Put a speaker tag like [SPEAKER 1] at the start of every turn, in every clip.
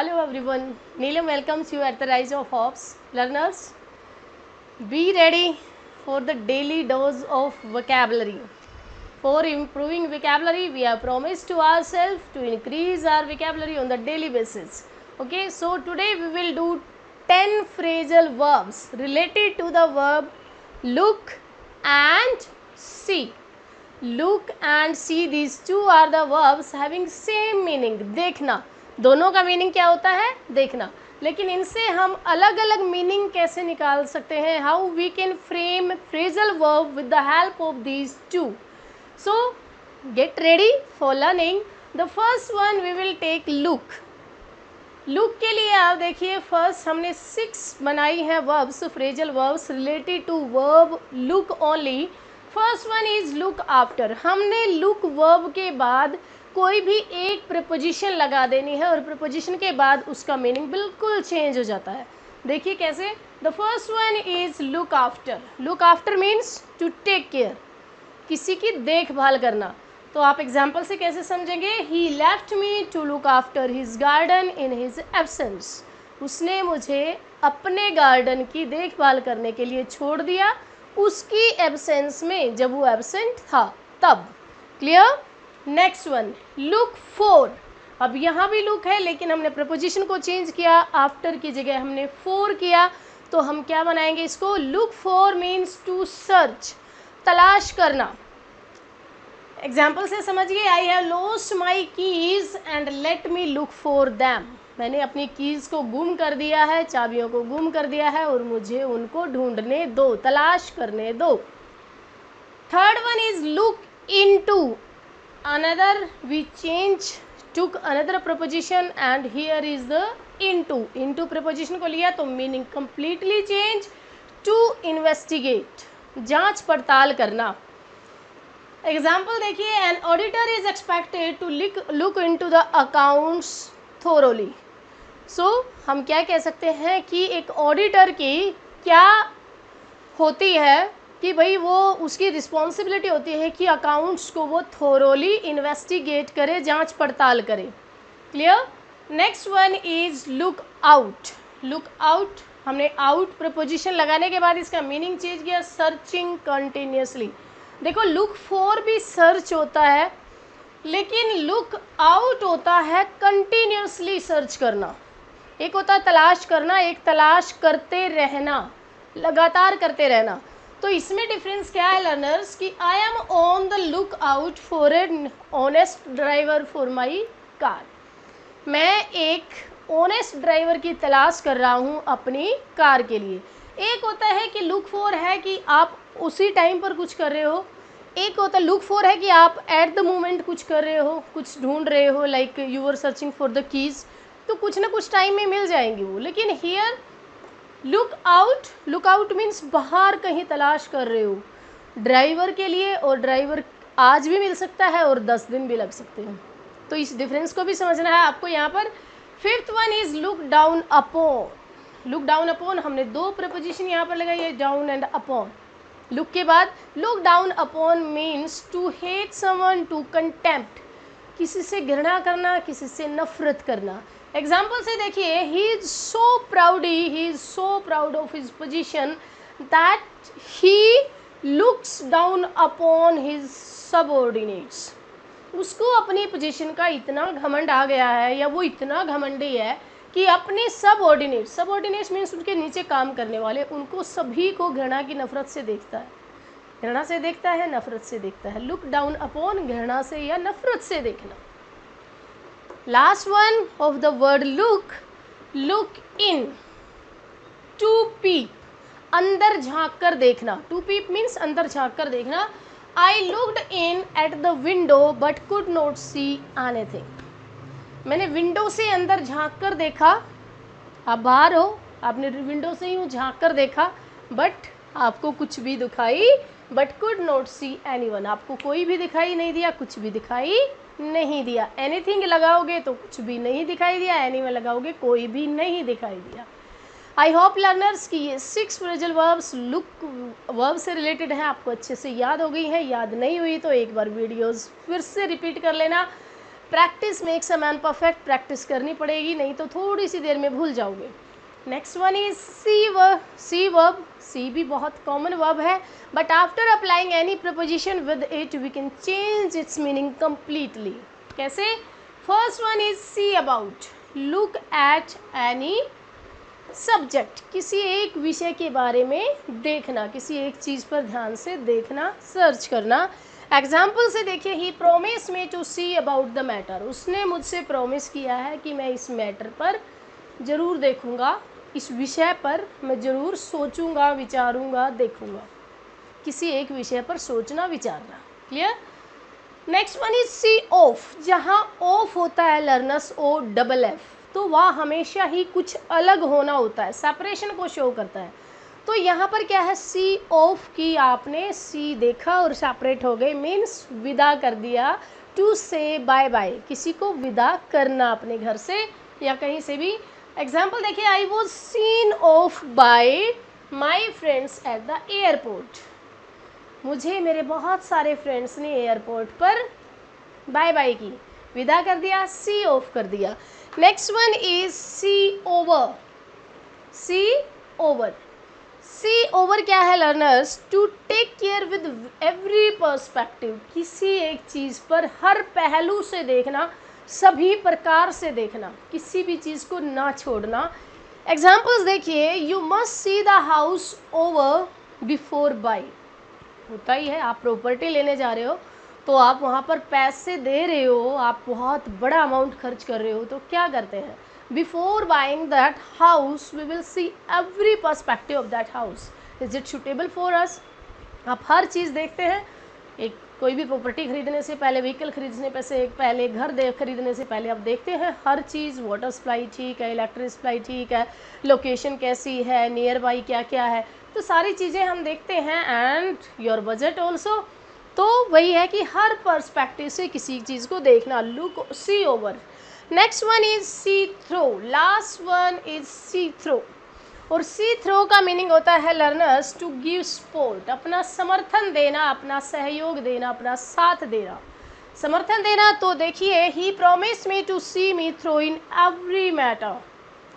[SPEAKER 1] Hello everyone, Neelam welcomes you at the Rise of Hopes. Learners, be ready for the daily dose of vocabulary. For improving vocabulary, we have promised to ourselves to increase our vocabulary on the daily basis. Okay, so today we will do 10 phrasal verbs related to the verb look and see. Look and see, these two are the verbs having same meaning. देखना, दोनों का meaning क्या होता है? देखना. लेकिन इनसे हम अलग अलग मीनिंग कैसे निकाल सकते हैं? How we can frame phrasal verb with the help of these two. So get ready for learning. The first one we will take look. Look के लिए आप देखिए, फर्स्ट हमने 6 बनाई हैं verbs, phrasal verbs related to verb look only. First one is look after. हमने look verb के बाद कोई भी एक प्रपोजिशन लगा देनी है और प्रपोजिशन के बाद उसका मीनिंग बिल्कुल चेंज हो जाता है. देखिए कैसे. The first one is look after. Look after means to take care, किसी की देखभाल करना. तो आप एग्जाम्पल से कैसे समझेंगे? He left me to look after his garden in his absence. उसने मुझे अपने गार्डन की देखभाल करने के लिए छोड़ दिया उसकी एब्सेंस में, जब वो एब्सेंट था तब. Clear. Next one look for. अब यहाँ भी लुक है लेकिन हमने प्रपोजिशन को चेंज किया, आफ्टर की जगह हमने फॉर किया. तो हम क्या बनाएंगे इसको? Look for means to search, तलाश करना. एग्जाम्पल से समझिए. I have lost my keys and let me look for them. मैंने अपनी कीज़ को गुम कर दिया है, चाबियों को गुम कर दिया है और मुझे उनको ढूंढने दो, तलाश करने दो. Third one is look into. Another we change, took another preposition and here is the into. Into preposition को लिया तो meaning completely change. To investigate, जांच पड़ताल करना. एग्जाम्पल देखिए. An auditor is expected to look into the accounts thoroughly. So हम क्या कह सकते हैं कि एक ऑडिटर की क्या होती है कि भाई वो, उसकी रिस्पॉन्सिबिलिटी होती है कि अकाउंट्स को वो थोरोली इन्वेस्टिगेट करे, जांच पड़ताल करे. Clear. Next one is look out. Look out, हमने आउट प्रपोजिशन लगाने के बाद इसका मीनिंग चेंज किया, सर्चिंग कंटिन्यूसली. देखो लुक फॉर भी सर्च होता है लेकिन लुक आउट होता है कंटिन्यूसली सर्च करना. एक होता है तलाश करना, एक तलाश करते रहना, लगातार करते रहना. तो इसमें डिफरेंस क्या है लर्नर्स? कि I am on the look out for an honest driver for my car. मैं एक ऑनेस्ट ड्राइवर की तलाश कर रहा हूँ अपनी कार के लिए. एक होता है कि लुक फॉर है कि आप उसी टाइम पर कुछ कर रहे हो. एक होता है लुक फॉर है कि आप एट द मोमेंट कुछ कर रहे हो, कुछ ढूंढ रहे हो, like you are searching for the keys, तो कुछ ना कुछ टाइम में मिल जाएंगी वो. लेकिन हियर लुक आउट मीन्स बाहर कहीं तलाश कर रहे हो ड्राइवर के लिए, और ड्राइवर आज भी मिल सकता है और 10 दिन भी लग सकते हैं. तो इस डिफरेंस को भी समझना है आपको यहाँ पर. Fifth one is look down upon. Look down upon, हमने 2 प्रपोजिशन यहाँ पर लगाई है, डाउन एंड अपॉन. लुक के बाद look down upon means to hate someone, to contempt, किसी से घृणा करना, किसी से नफरत करना. एग्जाम्पल से देखिए. He is so proud of his position that he looks down upon his subordinates. उसको अपनी पोजीशन का इतना घमंड आ गया है, या वो इतना घमंडी है कि अपने सबऑर्डिनेट्स मीन्स उनके नीचे काम करने वाले, उनको सभी को घृणा की नफरत से देखता है. घृणा से देखता है, नफरत से देखता है. लुक डाउन अपॉन, घृणा से या नफरत से देखना. Last one of the word look in. To peep, अंदर झांक कर देखना. टू पीप मीन्स अंदर झांक कर देखना. I looked in at the window but could not see anything. मैंने विंडो से अंदर झांक कर देखा. आप बाहर हो, आपने विंडो से यूँ झांक कर देखा, बट आपको कुछ भी दिखाई, but could not see anyone, आपको कोई भी दिखाई नहीं दिया, कुछ भी दिखाई नहीं दिया. एनीथिंग लगाओगे तो कुछ भी नहीं दिखाई दिया, एनीवन लगाओगे कोई भी नहीं दिखाई दिया. आई होप लर्नर्स कि ये 6 फ्रेजल वर्ब्स लुक वर्ब से रिलेटेड हैं, आपको अच्छे से याद हो गई हैं. याद नहीं हुई तो एक बार वीडियोस फिर से रिपीट कर लेना. Practice makes a man perfect, practice करनी पड़ेगी, नहीं तो थोड़ी सी देर में भूल जाओगे। Next one is see verb. See verb, see भी बहुत कॉमन वर्ब है, but after applying any preposition with it we can change its meaning completely. कैसे? First one is see about, look at any subject, किसी एक विषय के बारे में देखना, किसी एक चीज़ पर ध्यान से देखना, सर्च करना। एग्जाम्पल से देखिए, he promise me to see about the matter, उसने मुझसे प्रोमिस किया है कि मैं इस मैटर पर ज़रूर देखूंगा, इस विषय पर मैं ज़रूर सोचूंगा, विचारूंगा, देखूंगा। किसी एक विषय पर सोचना, विचारना। Clear? Next one is see off, जहाँ ऑफ होता है लर्नर्स, ओ डबल एफ, तो वह हमेशा ही कुछ अलग होना होता है, सेपरेशन को शो करता है। तो यहाँ पर क्या है, सी ऑफ की, आपने सी देखा और सेपरेट हो गए, मीन्स विदा कर दिया। टू से बाय बाय, किसी को विदा करना अपने घर से या कहीं से भी। एग्जाम्पल देखिए, I was seen of bye my friends at the airport, मुझे मेरे बहुत सारे फ्रेंड्स ने एयरपोर्ट पर बाय बाय की, विदा कर दिया, सी ऑफ कर दिया। Next one is see over. See over, see over क्या है learners? To take care with every perspective, किसी एक चीज़ पर हर पहलू से देखना, सभी प्रकार से देखना, किसी भी चीज़ को ना छोड़ना। एग्जाम्पल्स देखिए, you must see the house over before by, होता ही है, आप प्रॉपर्टी लेने जा रहे हो तो आप वहाँ पर पैसे दे रहे हो, आप बहुत बड़ा अमाउंट खर्च कर रहे हो, तो क्या करते हैं, before buying that house we will see every perspective of that house, is it suitable for us. आप हर चीज़ देखते हैं, एक कोई भी प्रॉपर्टी खरीदने से पहले, व्हीकल खरीदने से पहले, घर खरीदने से पहले आप देखते हैं हर चीज़, वाटर सप्लाई ठीक है, इलेक्ट्रिक सप्लाई ठीक है, लोकेशन कैसी है, नियर बाई क्या क्या है, तो सारी चीज़ें हम देखते हैं, एंड योर बजट ऑल्सो। तो वही है कि हर पर्सपेक्टिव से किसी चीज़ को देखना, look, see over. Next one is see through, last one is see through. और सी थ्रो का मीनिंग होता है लर्नर्स टू गिव सपोर्ट, अपना समर्थन देना, अपना सहयोग देना, अपना साथ देना, समर्थन देना। तो देखिए, he promise me to see me through in every matter,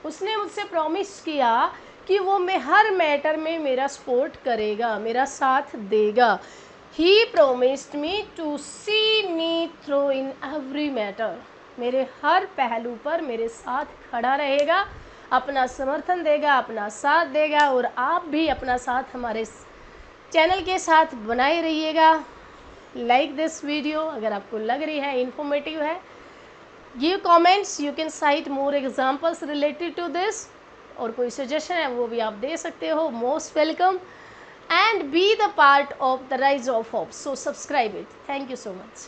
[SPEAKER 1] उसने मुझसे प्रॉमिस किया कि वो मैं हर मैटर में मेरा सपोर्ट करेगा, मेरा साथ देगा। He promised me to see me through in every matter, मेरे हर पहलू पर मेरे साथ खड़ा रहेगा, अपना समर्थन देगा, अपना साथ देगा। और आप भी अपना साथ हमारे चैनल के साथ बनाए रहिएगा। लाइक दिस वीडियो अगर आपको लग रही है इंफॉर्मेटिव है। Give comments, you can cite more examples related to this, और कोई सजेशन है वो भी आप दे सकते हो, most welcome. And be the part of the rise of hope, so subscribe it. Thank you so much.